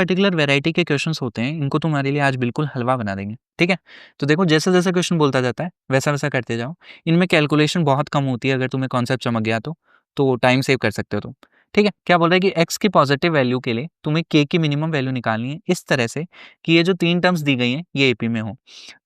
Particular variety के questions होते हैं, इनको तुम्हारे लिए आज बिल्कुल हलवा बना देंगे, ठीक है। तो देखो जैसे जैसे क्वेश्चन बोलता जाता है वैसा वैसा करते जाओ। इनमें कैलकुलेशन बहुत कम होती है, अगर तुम्हें कॉन्सेप्ट चमक गया तो टाइम सेव कर सकते हो तुम, ठीक है। क्या बोल रहा है कि एक्स की पॉजिटिव वैल्यू के लिए तुम्हें के की मिनिमम वैल्यू निकालनी है इस तरह से कि ये जो 3 टर्म्स दी गई हैं ये एपी में हो।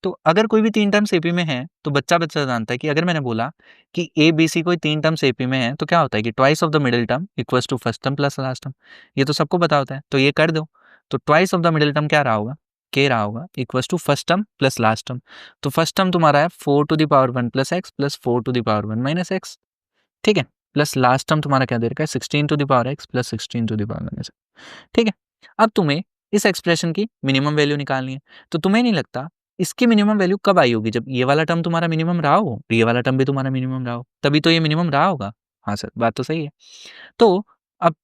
तो अगर कोई भी 3 टर्म्स एपी में है तो बच्चा बच्चा जानता है कि अगर मैंने बोला कि ए बी सी कोई 3 टर्म्स एपी में है तो क्या होता है कि twice of the middle term equals to first term plus last term. ये तो सबको पता होता है, तो ये कर दो। तो twice of the middle term क्या रहा होगा, के रहा होगा, equals to first term plus last term. तो फर्स्ट टर्म तुम्हारा है 4 to the power 1 plus x plus 4 to the power 1 minus x, ठीक है। प्लस लास्ट टर्म तुम्हारा क्या दे रखा है 16 to the power x plus 16 to the power minus, ठीक है। अब तुम्हें इस एक्सप्रेशन की मिनिमम वैल्यू निकालनी है। तो तुम्हें नहीं लगता इसकी मिनिमम वैल्यू कब आई होगी, जब ये वाला टर्म तुम्हारा मिनिमम रहा हो, ये वाला टर्म भी तुम्हारा मिनिमम रहा हो, तभी तो ये मिनिमम रहा होगा। हाँ सर, बात तो सही है। तो अब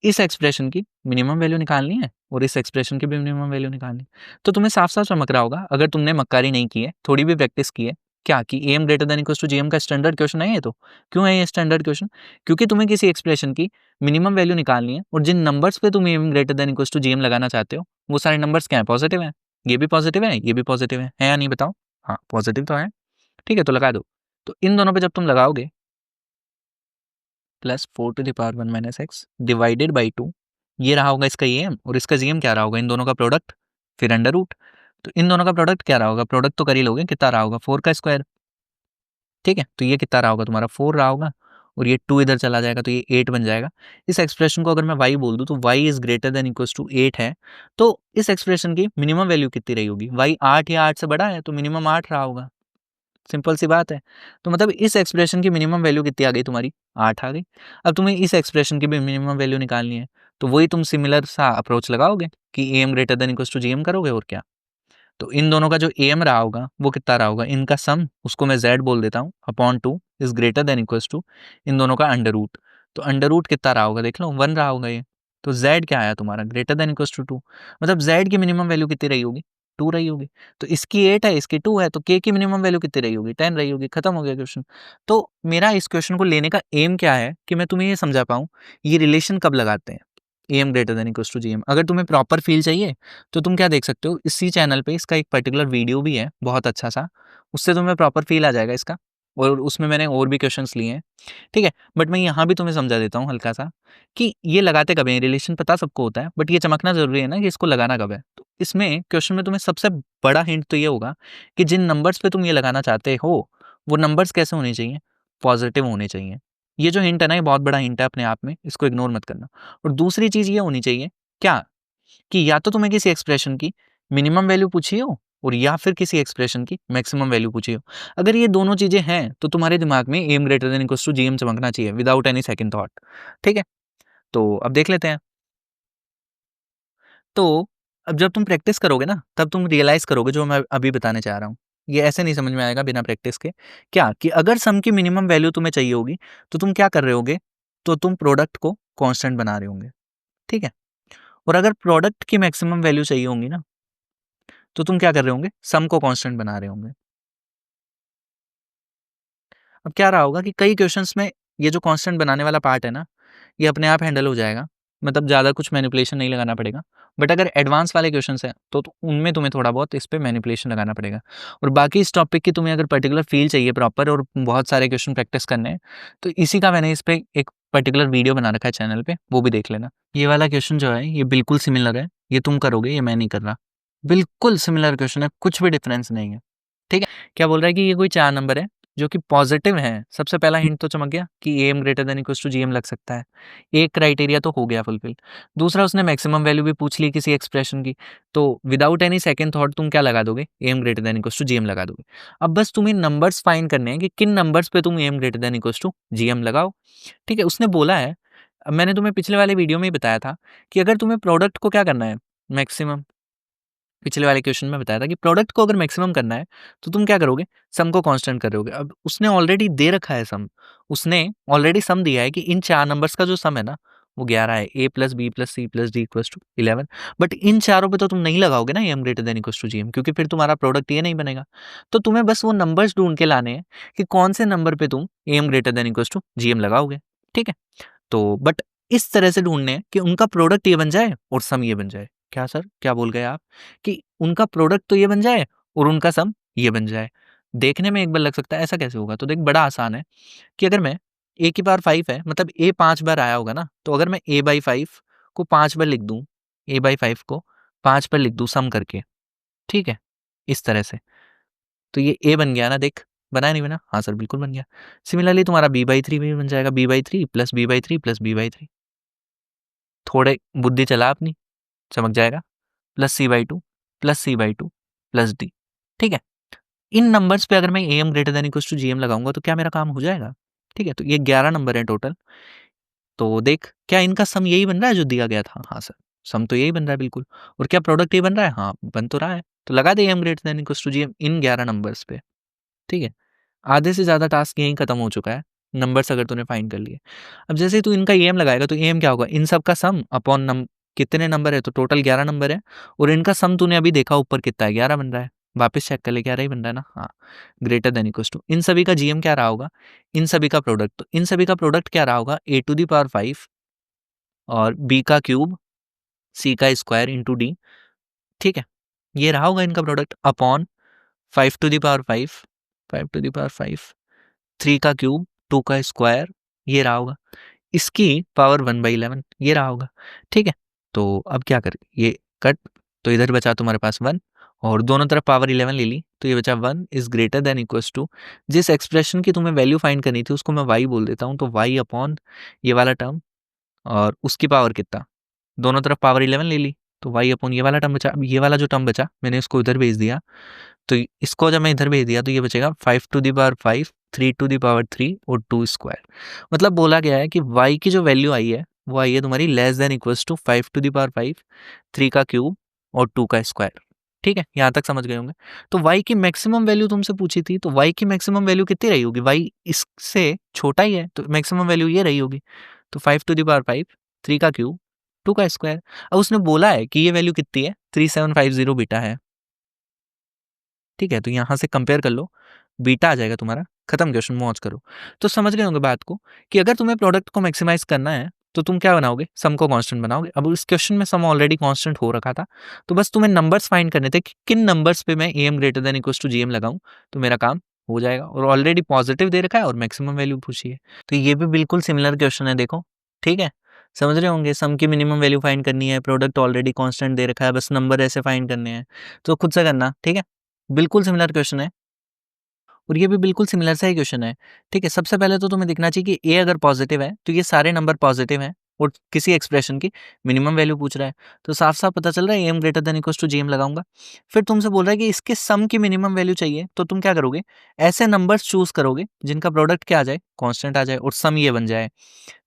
इस एक्सप्रेशन की मिनिमम वैल्यू निकालनी है और इस एक्सप्रेशन की भी मिनिमम वैल्यू निकालनी है। तो तुम्हें साफ साफ चमक रहा होगा, अगर तुमने मक्कारी नहीं की है, थोड़ी भी प्रैक्टिस की है, क्या कि M greater than equals to GM का स्टैंडर्ड क्वेश्चन है ये। तो क्यों है ये स्टैंडर्ड क्वेश्चन, क्योंकि तुम्हें किसी एक्सप्रेशन की मिनिमम वैल्यू निकालनी है और जिन नंबर्स पे तुम M greater than equals to GM लगाना चाहते हो वो सारे नंबर्स क्या है, पॉजिटिव है। ये भी पॉजिटिव है, ये भी पॉजिटिव है या नहीं बताओ। हाँ पॉजिटिव तो है, ठीक है, तो लगा दो। तो इन दोनों पे जब तुम लगाओगे plus 4 to the power 1 minus x divided by 2, ये रहा होगा इसका एम और इसका जीएम क्या रहा होगा, इन दोनों का प्रोडक्ट, फिर अंडर रूट। तो इन दोनों का प्रोडक्ट क्या रहा होगा, प्रोडक्ट तो कर ही लोगे, कितना रहा होगा 4 का स्क्वायर, ठीक है। तो ये कितना रहा होगा तुम्हारा 4 रहा होगा और ये 2 इधर चला जाएगा तो ये 8 बन जाएगा। इस एक्सप्रेशन को अगर मैं y बोल दूं तो y is greater than equals to 8 है। तो इस एक्सप्रेशन की मिनिमम वैल्यू कितनी रही होगी, y 8 या 8 से बड़ा है तो मिनिमम 8 रहा होगा, सिंपल सी बात है। तो मतलब इस एक्सप्रेशन की मिनिमम वैल्यू कितनी आ गई तुम्हारी, 8 आ गई। अब तुम्हें इस एक्सप्रेशन की भी मिनिमम वैल्यू निकालनी है, तो वही तुम सिमिलर सा अप्रोच लगाओगे कि M greater than equals to GM करोगे और क्या। तो इन दोनों का जो एम रहा होगा वो कितना रहा होगा, इनका सम, उसको मैं z बोल देता हूँ, upon 2 is greater than equals to इन दोनों का अंडर रूट। तो अंडर रूट कितना रहा होगा देख लो, 1 रहा होगा ये। तो z क्या आया तुम्हारा, ग्रेटर देन इक्वल्स टू 2, मतलब z की मिनिमम वैल्यू कितनी रही होगी, 2 रही होगी। तो इसकी 8 है, इसकी 2 है, तो k की मिनिमम वैल्यू कितनी रही होगी, 10 रही होगी। खत्म हो गया क्वेश्चन। तो मेरा इस क्वेश्चन को लेने का एम क्या है कि मैं तुम्हें ये समझा पाऊँ ये रिलेशन कब लगाते हैं, M greater than equals to GM. अगर तुम्हें प्रॉपर फील चाहिए तो तुम क्या देख सकते हो, इसी चैनल पे इसका एक पर्टिकुलर वीडियो भी है बहुत अच्छा सा, उससे तुम्हें प्रॉपर फील आ जाएगा इसका। और उसमें मैंने और भी क्वेश्चंस लिए हैं, ठीक है। बट मैं यहाँ भी तुम्हें समझा देता हूँ हल्का सा कि ये लगाते कब है, रिलेशन पता सबको होता है बट ये चमकना जरूरी है ना कि इसको लगाना कब है। तो इसमें क्वेश्चन में तुम्हें सबसे बड़ा हिंट तो ये होगा कि जिन नंबर्स पे तुम ये लगाना चाहते हो वो नंबर्स कैसे होने चाहिए, पॉजिटिव होने चाहिए। ये जो हिंट है ना ये बहुत बड़ा हिंट है अपने आप में, इसको इग्नोर मत करना। और दूसरी चीज ये होनी चाहिए क्या, कि या तो तुम्हें किसी एक्सप्रेशन की मिनिमम वैल्यू पूछी हो और या फिर किसी एक्सप्रेशन की मैक्सिमम वैल्यू पूछी हो। अगर ये दोनों चीजें हैं तो तुम्हारे दिमाग में M greater than equals to GM चमकना चाहिए विदाउट एनी सेकंड थॉट, ठीक है। तो अब देख लेते हैं। तो अब जब तुम प्रैक्टिस करोगे ना तब तुम रियलाइज करोगे जो मैं अभी बताने चाह रहा हूँ, ये ऐसे नहीं समझ में आएगा बिना प्रैक्टिस के। क्या कि अगर सम की मिनिमम वैल्यू तुम्हें चाहिए होगी तो तुम क्या कर रहे होगे, तो तुम प्रोडक्ट को कांस्टेंट बना रहे होंगे, ठीक है। और अगर प्रोडक्ट की मैक्सिमम वैल्यू चाहिए होंगी ना तो तुम क्या कर रहे होंगे, सम को कांस्टेंट बना रहे होंगे। अब क्या रहा होगा कि कई क्वेश्चंस में ये जो कांस्टेंट बनाने वाला पार्ट है ना ये अपने आप हैंडल हो जाएगा, मतलब ज़्यादा कुछ मैनिपुलेशन नहीं लगाना पड़ेगा। बट अगर एडवांस वाले क्वेश्चंस हैं तो उनमें तुम्हें थोड़ा बहुत इस पे मैनिपुलेशन लगाना पड़ेगा। और बाकी इस टॉपिक की तुम्हें अगर पर्टिकुलर फील चाहिए प्रॉपर और बहुत सारे क्वेश्चन प्रैक्टिस करने हैं तो इसी का मैंने इस पे एक पर्टिकुलर वीडियो बना रखा है चैनल पे, वो भी देख लेना। ये वाला क्वेश्चन जो है ये बिल्कुल सिमिलर है, ये तुम करोगे, ये मैं नहीं कर रहा। बिल्कुल सिमिलर क्वेश्चन है, कुछ भी डिफरेंस नहीं है, ठीक है। क्या बोल रहा है कि ये कोई 4 नंबर है जो कि पॉजिटिव है। सबसे पहला हिंट तो चमक गया कि M greater than equals to GM लग सकता है, एक क्राइटेरिया तो हो गया फुलफिल। दूसरा उसने मैक्सिमम वैल्यू भी पूछ ली किसी एक्सप्रेशन की, तो विदाउट एनी सेकंड थॉट तुम क्या लगा दोगे, M greater than equals to GM लगा दोगे। अब बस तुम्हें नंबर्स फाइंड करने हैं कि किन नंबर्स पे तुम M greater than equals to GM लगाओ, ठीक है। उसने बोला है, अब मैंने तुम्हें पिछले वाले वीडियो में ही बताया था कि अगर तुम्हें प्रोडक्ट को क्या करना है, मैक्सिमम। पिछले वाले क्वेश्चन में बताया था कि प्रोडक्ट को अगर मैक्सिमम करना है तो तुम क्या करोगे, सम को कांस्टेंट करोगे। अब उसने ऑलरेडी दे रखा है सम, उसने ऑलरेडी सम दिया है कि इन 4 नंबर्स का जो सम है ना वो 11 है, a plus b plus c plus d equals to 11। But इन चारों पे तो तुम नहीं लगाओगे ना M greater than equals to GM, क्योंकि फिर तुम्हारा प्रोडक्ट ये नहीं बनेगा। तो तुम्हें बस वो नंबर्स ढूंढ के लाने हैं कि कौन से नंबर पे तुम M greater than equals to GM लगाओगे, ठीक है। तो बट इस तरह से ढूंढने हैं कि उनका प्रोडक्ट ये बन जाए और सम ये बन जाए, क्या सर, क्या बोल गए आप कि उनका प्रोडक्ट तो ये बन जाए और उनका सम ये बन जाए? देखने में एक बार लग सकता है ऐसा कैसे होगा? तो देख बड़ा आसान है कि अगर मैं a की पावर 5 है मतलब a 5 बार आया होगा ना, तो अगर मैं a/5 को 5 बार लिख दूं, a/5 को 5 बार लिख दूं सम करके, ठीक है, इस तरह से, तो ये a बन गया ना, देख बना नहीं बना? हाँ सर बिल्कुल बन गया। सिमिलरली तुम्हारा b/3 भी बन जाएगा, b/3 plus b/3 plus b/3, थोड़े बुद्धि चला अपनी, चमक जाएगा, plus c/2 plus c/2 plus d, ठीक है। इन नंबर्स पे अगर मैं am greater than equals to gm लगाऊंगा तो क्या मेरा काम हो जाएगा? ठीक है, तो ये 11 नंबर है टोटल। तो देख क्या इनका सम यही बन रहा है जो दिया गया था? हाँ सर, सम तो यही बन रहा है बिल्कुल। और क्या प्रोडक्ट ये बन रहा है? हाँ बन तो रहा है। तो लगा दे am greater than equals to gm इन 11 नंबर्स पे, ठीक है। आधे से ज़्यादा टास्क यहीं खत्म हो चुका है, नंबर्स अगर तूने फाइंड कर लिए। अब जैसे ही तू इनका am लगाएगा तो am क्या होगा? इन सब का सम अपॉन कितने नंबर है, तो टोटल 11 नंबर है, और इनका सम तूने अभी देखा ऊपर कितना है, 11 बन रहा है। वापस चेक कर ले, 11 ही बन रहा है ना? हाँ, ग्रेटर देन इक्वल्स टू इन सभी का gm क्या रहा होगा? इन सभी का प्रोडक्ट, तो इन सभी का प्रोडक्ट क्या रहा होगा? a⁵ और b का क्यूब c का स्क्वायर इंटू d, ठीक है, ये रहा होगा इनका प्रोडक्ट अपॉन 5⁵, 5⁵, 3 का क्यूब 2 का स्क्वायर, ये रहा होगा, इसकी पावर 1/11 ये रहा होगा, ठीक है। तो अब क्या करें, ये कट, तो इधर बचा तुम्हारे पास 1 और दोनों तरफ पावर 11 ले ली, तो ये बचा 1 is greater than equals to, जिस एक्सप्रेशन की तुम्हें वैल्यू फाइंड करनी थी उसको मैं y बोल देता हूँ, तो y अपॉन ये वाला टर्म और उसकी पावर कितना, दोनों तरफ पावर 11 ले ली, तो y अपॉन ये वाला टर्म बचा। अब ये वाला जो टर्म बचा मैंने इसको इधर भेज दिया, तो इसको जब मैं इधर भेज दिया तो ये बचेगा 5⁵, 3⁵ और 2 स्क्वायर। मतलब बोला गया है कि y की जो वैल्यू आई है वो आई है तुम्हारी लेस देन इक्वल्स टू 5⁵, 3 का क्यूब और 2 का स्क्वायर, ठीक है, यहाँ तक समझ गए होंगे। तो y की मैक्सिमम वैल्यू तुमसे पूछी थी, तो y की मैक्सिमम वैल्यू कितनी रही होगी? y इससे छोटा ही है तो मैक्सिमम वैल्यू ये रही होगी, तो 5⁵, 3 का क्यूब 2 का स्क्वायर। अब उसने बोला है कि ये वैल्यू कितनी है? 3750 बीटा है, ठीक है, तो यहाँ से कंपेयर कर लो, बीटा आ जाएगा तुम्हारा, खत्म क्वेश्चन, मौज करो। तो समझ गए होंगे बात को कि अगर तुम्हें प्रोडक्ट को मैक्सिमाइज करना है तो तुम क्या बनाओगे? सम को कांस्टेंट बनाओगे। अब इस क्वेश्चन में सम ऑलरेडी कांस्टेंट हो रखा था, तो बस तुम्हें नंबर्स फाइंड करने थे कि किन नंबर्स पे मैं am greater than equals to gm लगाऊं तो मेरा काम हो जाएगा। और ऑलरेडी पॉजिटिव दे रखा है और मैक्सिमम वैल्यू पूछी है, तो ये भी बिल्कुल सिमिलर क्वेश्चन है, देखो, ठीक है। समझ रहे होंगे, सम की मिनिमम वैल्यू फाइंड करनी है, प्रोडक्ट ऑलरेडी कांस्टेंट दे रखा है, बस नंबर ऐसे फाइंड करने हैं, तो खुद से करना, ठीक है। बिल्कुल सिमिलर क्वेश्चन है और ये भी बिल्कुल सिमिलर सा ही क्वेश्चन है, ठीक है। सबसे पहले तो तुम्हें दिखना चाहिए कि ए अगर पॉजिटिव है तो ये सारे नंबर पॉजिटिव हैं और किसी एक्सप्रेशन की मिनिमम वैल्यू पूछ रहा है, तो साफ साफ पता चल रहा है M greater than equals to GM लगाऊंगा। फिर तुमसे बोल रहा है कि इसके सम की मिनिमम वैल्यू चाहिए, तो तुम क्या करोगे? ऐसे नंबर्स चूज करोगे जिनका प्रोडक्ट क्या आ जाए, कांस्टेंट आ जाए और सम ये बन जाए,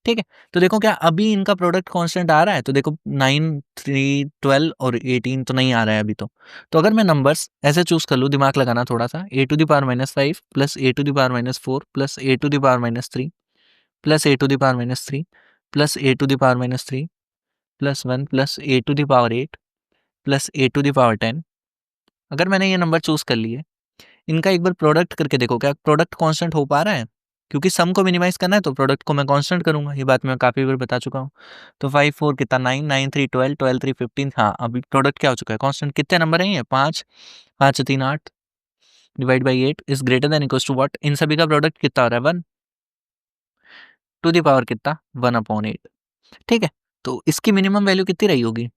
ठीक है। तो देखो क्या अभी इनका प्रोडक्ट कांस्टेंट आ रहा है? तो देखो 9, 3, 12 और 18 तो नहीं आ रहा है अभी तो अगर मैं नंबर्स ऐसे चूज कर लूँ, दिमाग लगाना थोड़ा सा, a⁵ plus a⁴ plus a⁻³ plus a⁻³ plus a⁻³ plus 1 plus a⁸ plus a⁻10, अगर मैंने ये नंबर चूज कर लिए, इनका एक बार प्रोडक्ट करके देखो क्या प्रोडक्ट कांस्टेंट हो पा रहा है? क्योंकि सम को मिनिमाइज करना है तो प्रोडक्ट को मैं कांस्टेंट करूंगा, ये बात मैं काफी बार बता चुका हूँ। तो 5 4 कितना 9, 9 3 12, 12 3 15, हाँ अभी प्रोडक्ट क्या हो चुका है? कांस्टेंट। कितने नंबर है ये? 5, 5 3 8 divide by 8 is greater than equals to what? इन सभी का प्रोडक्ट कितना हो रहा है? 1 टू द पावर कितना? 1/8, ठीक है। तो इसकी मिनिमम वैल्यू कितनी रही होगी?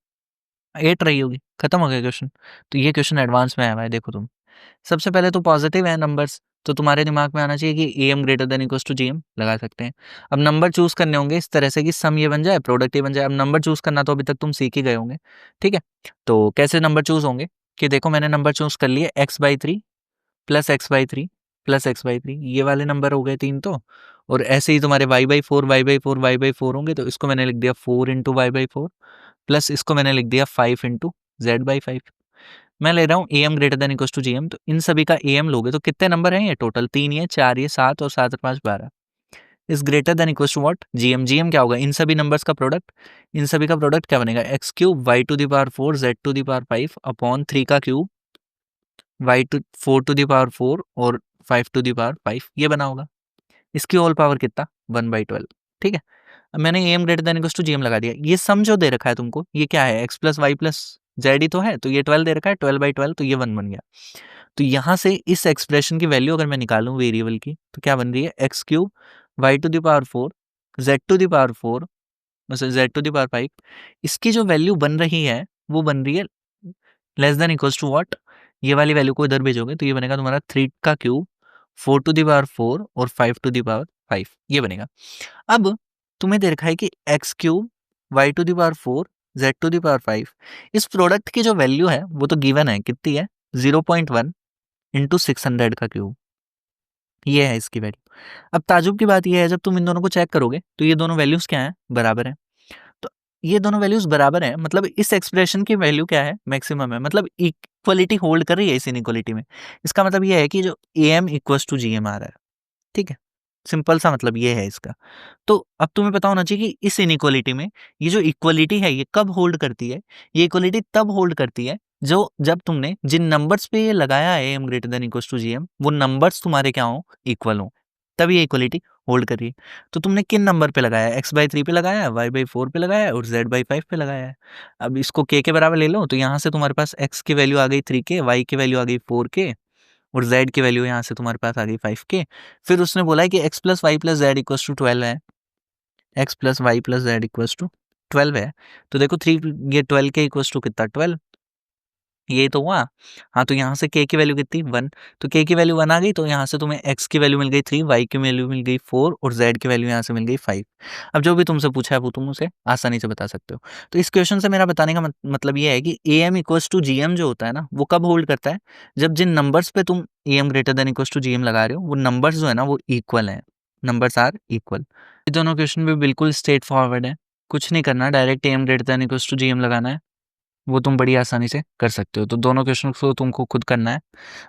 8 रही होगी। खत्म हो गया क्वेश्चन। तो ये क्वेश्चन एडवांस में आया हुआ है, देखो तुम। सबसे पहले तो पॉजिटिव है नंबर्स, तो तुम्हारे दिमाग में आना चाहिए कि am greater than equals to gm लगा सकते हैं। अब नंबर चूज करने होंगे इस तरह से कि सम ये बन जाए, प्रोडक्ट ये बन जाए। अब नंबर चूज करना तो अभी तक तुम सीख ही गए होंगे, ठीक है। तो कैसे नंबर चूज होंगे कि देखो मैंने नंबर चूज कर लिए x/3 plus x/3 plus x/3, ये वाले नंबर हो गए 3 तो। और ऐसे ही तुम्हारे y/4 y/4 y/4 होंगे, तो इसको मैंने लिख दिया 4 इंटू y/4 प्लस इसको मैंने लिख दिया 5 इंटू z/5। मैं ले रहा हूँ am greater than equals to gm, तो इन सभी का am लोगे तो कितने नंबर हैं ये? टोटल 3, ये 4, ये 7 और 7 और 5 12 is greater than equals to what? gm क्या होगा? इन सभी नंबर्स का प्रोडक्ट, इन सभी का प्रोडक्ट क्या बनेगा? x³ y⁴ z⁴ अपॉन 3 का क्यूब y⁴ और 5⁵ ये बना होगा। इसकी होल पावर कितना? 1/12, ठीक है। मैंने am greater than equal to gm लगा दिया। ये सम जो दे रखा है तुमको, ये क्या है, x plus y plus z ही तो है, तो ये 12 दे रखा है, 12/12, तो ये 1 बन गया। तो यहाँ से इस एक्सप्रेशन की वैल्यू अगर मैं निकालूं वेरिएबल की, तो क्या बन रही है, x cube y to the power 4 z to the power 4 मतलब जेड टू द पावर 5, इसकी जो वैल्यू बन रही है वो बन रही है less than equals to what, ये वाली वैल्यू को इधर भेजोगे तो ये बनेगा तुम्हारा 3 का क्यूब 4 टू द पावर 4 और 5 टू द पावर 5, ये बनेगा। अब तुम्हें दे रखा है कि x cube y to the power 4 z to the power 5, इस प्रोडक्ट की जो वैल्यू है वो तो गिवन है, कितनी है, 0.1 इंटू 600 का क्यूब, ये है इसकी वैल्यू। अब ताजुब की बात ये है, जब तुम इन दोनों को चेक करोगे तो ये दोनों वैल्यूज क्या हैं, बराबर हैं। तो ये दोनों वैल्यूज बराबर हैं, मतलब इस एक्सप्रेशन की वैल्यू क्या है, मैक्सिमम है, मतलब इक्वलिटी होल्ड कर रही है इस इनइक्वलिटी में। इसका मतलब ये है कि जो A M equals to G M आ रहा है, ठीक है, सिंपल सा मतलब ये है इसका। तो अब तुम्हें पता होना चाहिए कि इस इनइक्वलिटी में ये जो इक्वलिटी है ये कब होल्ड करती है, ये इक्वलिटी तब होल्ड करती है जो जब तुमने जिन नंबर्स पे ये लगाया है M greater than equals to GM, वो नंबर्स तुम्हारे क्या हो, इक्वल हो, तब ये इक्वलिटी होल्ड कर रही है। तो तुमने किन नंबर पे लगाया है, x/3 पे लगाया है, y/4 पे लगाया है और z/5 पे लगाया है। अब इसको k के बराबर ले लो, तो यहाँ से तुम्हारे पास x की वैल्यू आ गई 3k, y की वैल्यू आ गई 4k और z की वैल्यू यहाँ से तुम्हारे पास आ गई 5k। फिर उसने बोला है कि x plus y plus z equals to 12 है, x plus y plus z equals to 12 है। तो देखो 3, ये 12 के इक्वल्स टू कितना, 12, ये तो हुआ। हाँ, तो यहाँ से k की वैल्यू कितनी, 1, तो k की वैल्यू 1 आ गई, तो यहाँ से तुम्हें x की वैल्यू मिल गई 3, y की वैल्यू मिल गई 4 और z की वैल्यू यहाँ से मिल गई 5। अब जो भी तुमसे पूछा है वो तुम उसे आसानी से बता सकते हो। तो इस क्वेश्चन से मेरा बताने का मतलब ये है कि A M equals to G M जो होता है ना, वो कब होल्ड करता है, जब जिन नंबर्स पे तुम A M greater than equals to G M लगा रहे हो वो नंबर्स जो है ना वो इक्वल हैं, नंबर्स आर इक्वल। ये दोनों क्वेश्चन भी बिल्कुल स्ट्रेट फॉरवर्ड है, कुछ नहीं करना, direct A M greater than equals to G M लगाना है, वो तुम बड़ी आसानी से कर सकते हो। तो दोनों क्वेश्चन को तुमको खुद करना है।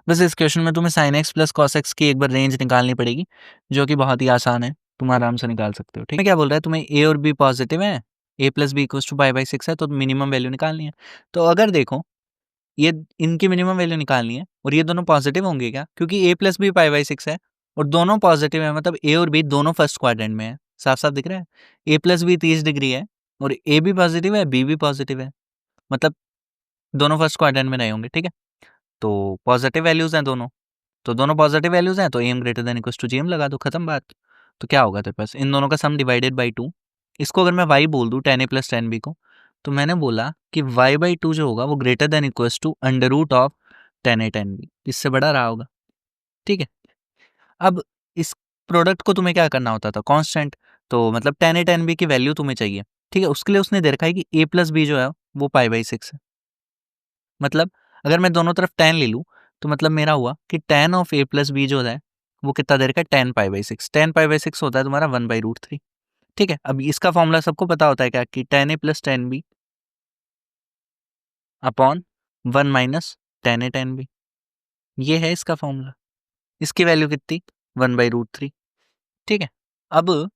बस इस क्वेश्चन में तुम्हें sine x plus cos x की एक बार रेंज निकालनी पड़ेगी, जो कि बहुत ही आसान है, तुम आराम से निकाल सकते हो। ठीक है, क्या बोल रहा है, तुम्हें ए और बी पॉजिटिव है, ए प्लस बी इक्वल्स टू पाई/6 है, तो मिनिमम वैल्यू निकालनी है। तो अगर देखो ये इनकी मिनिमम वैल्यू निकालनी है और ये दोनों पॉजिटिव होंगे क्या, क्योंकि ए प्लस बी पाई/6 है और दोनों पॉजिटिव है, मतलब ए और बी दोनों फर्स्ट क्वाड्रेंट में है, साफ साफ दिख रहा है। ए प्लस बी 30 डिग्री है और ए भी पॉजिटिव है, बी भी पॉजिटिव है, मतलब दोनों फर्स्ट क्वाड्रेंट में रहे होंगे। ठीक है, तो पॉजिटिव वैल्यूज हैं दोनों, तो दोनों पॉजिटिव वैल्यूज हैं, तो M greater than equals to GM लगा दो, खत्म बात। तो क्या होगा तेरे पास, इन दोनों का सम डिवाइडेड बाई 2, इसको अगर मैं y बोल दूं 10a प्लस 10b को, तो मैंने बोला कि y/2 जो होगा वो greater than equals to under root of 10a 10b, इससे बड़ा रहा होगा। ठीक है, अब इस प्रोडक्ट को तुम्हें क्या करना होता था, कांस्टेंट, तो मतलब 10a 10b की वैल्यू तुम्हें चाहिए। ठीक है, उसके लिए उसने दे रखा है कि a प्लस बी जो है वो पाई/6 है, मतलब अगर मैं दोनों तरफ tan ले लूँ तो मतलब मेरा हुआ कि tan of a plus b जो है वो कितना दे रखा है, tan पाई/6, tan पाई/6 होता है तुम्हारा 1/√3। ठीक है, अब इसका फॉर्मूला सबको पता होता है क्या, कि tan a plus tan b upon 1 minus tan a tan b, ये है इसका फॉर्मूला। इसकी वैल्यू कितनी, 1/√3। ठीक है, अब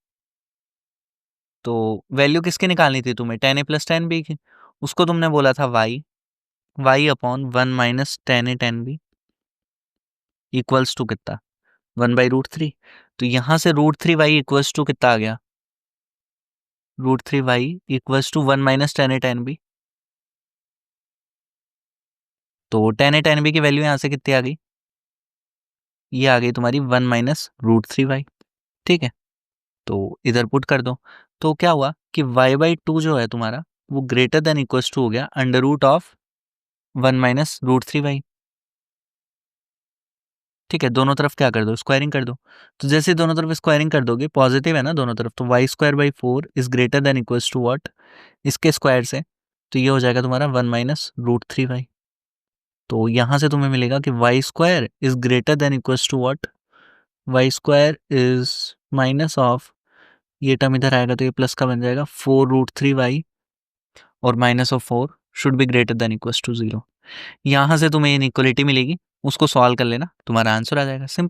तो वैल्यू किसकी निकालनी थी तुम्हें, tan a plus tan b की, उसको तुमने बोला था y upon 1 minus tan a tan b equals to कितना, 1/√3। तो यहाँ से √3y इक्वल्स टू कितना आ गया, √3y equals to 1 minus tan a tan b, तो tan a tan b की वैल्यू यहाँ से कितनी आ गई, ये आ गई तुम्हारी 1 माइनस √3y। ठीक है, तो इधर पुट कर दो, तो क्या हुआ कि y/2 जो है तुम्हारा वो ग्रेटर देन इक्वल्स टू हो गया under root of 1 minus √3y। ठीक है, दोनों तरफ क्या कर दो, स्क्वायरिंग कर दो। तो जैसे दोनों तरफ स्क्वायरिंग कर दोगे, पॉजिटिव है ना दोनों तरफ, तो y²/4 is greater than equals to what, इसके स्क्वायर से, तो ये हो जाएगा तुम्हारा 1 माइनस √3y। तो यहाँ से तुम्हें मिलेगा कि y² is greater than equals to what, y² is minus of, ये टर्म इधर आएगा तो ये प्लस का बन जाएगा 4√3y और minus of 4 should be greater than equals to 0। यहाँ से तुम्हें इनइक्वालिटी मिलेगी, उसको सॉल्व कर लेना, तुम्हारा आंसर आ जाएगा, सिंपल।